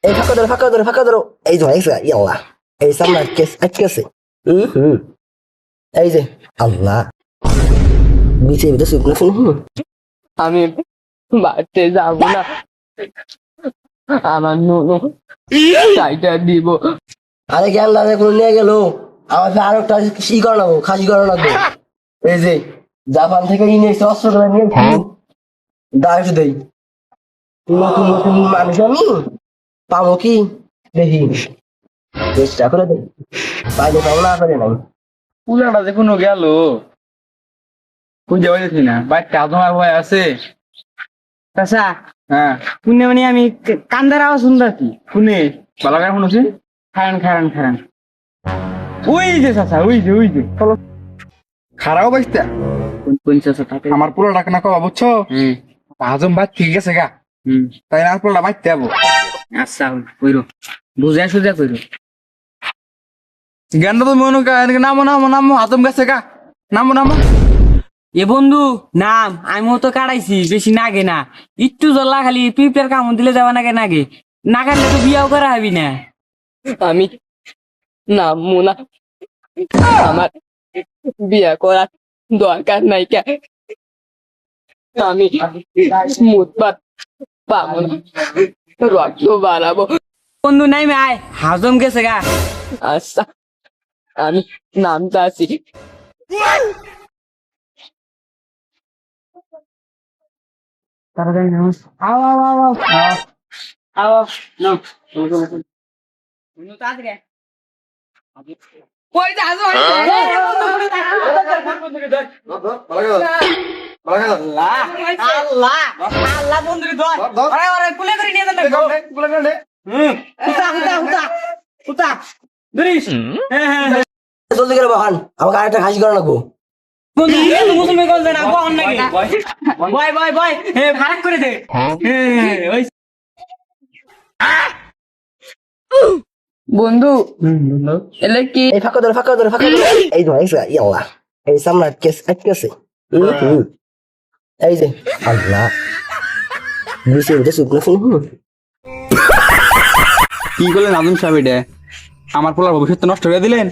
এই ফাঁকা ধরো এই তো হয়েছে ইয়াল্লা এই সামনে আটকে আছে এই যে আল্লাহ বিছে ভিতরে শুকনো শুনো আমি বাড়তে যাবো না, আমার নুনু চাইটা দিব। আরে জ্ঞান দাদা কোনো নিয়ে গেল আমার আর একটা করে নেবো খাসি করে নেবো এই যে জাপান থেকে নিয়ে এসে অস্ত্র করে নিয়ে দাঁড়িয়ে দেই নতুন নতুন মানুষ আমি পাবো কি দেখি চেষ্টা করে দেই পাইলে পাবো না করে নাই পুলাটা যে কোনো গেল খুঁজে পাইতেছি না বাড়িতে আজমার ভয় আছে। চাচা হ্যাঁ পুনে মানে আমি কান্দার আওয়াজ শুনতেছি। শুনে ভালো করে শুনেছি। খারান ওই যে চাচা ওই যে চলো। খারাপও বাঁচতে কোন চাচা তাতে? আমার পুলাটা না কবা বুঝছো হ্যাঁ আজম বাদ ঠিক গেছে গা তাই না পুলাটা বাঁচতে যাবো। আচ্ছা কইরো বুঝা সুজা কইরো। জ্ঞানটা তো মনে নামো আজম গেছে গা নামো এ বন্ধু নাম আমিও তো কাটাইছি, বেশি নাগে না, একটু জল্লা খালি পিঁপড়ার কামড় দিলে যাওয়া নাগে না কাটলে তো বিয়াও করা হবি না। আমি নামবো না, আমার বিয়া করার দরকার নাই কে, আমি মুতপাত পাবো না, রক্ত বাড়াবো। বন্ধু নাই আয় হাজম গেছে গা। আচ্ছা আমি নামতে আছি। তাড়াতাড়ি নাম আও নাও তাড়াতাড়ি কই যাস আল্লাহ আল্লাহ বন্ধুরে ধর আরে কুলে করে নিয়ে যান উতা ধরিস। হ্যাঁ জলদি করে বাহান আমাকে আরেকটা খাসি করে নেবো বন্ধু এ তো মুসলমান কল দেনা বল নাকি বয় এ ফারাক করে দে ওই বন্ধু এলে কি এই ফাঁকা ধরো এই তো হয়েছে ইয়াল্লা এই সামনে আটকে আছে এই যে আল্লাহ বিছে ভিতরে শুকনো শুনো কি করলেন আজম সাহেব এটা আমার পোলার ভবিষ্যৎ নষ্ট করে দিলেন।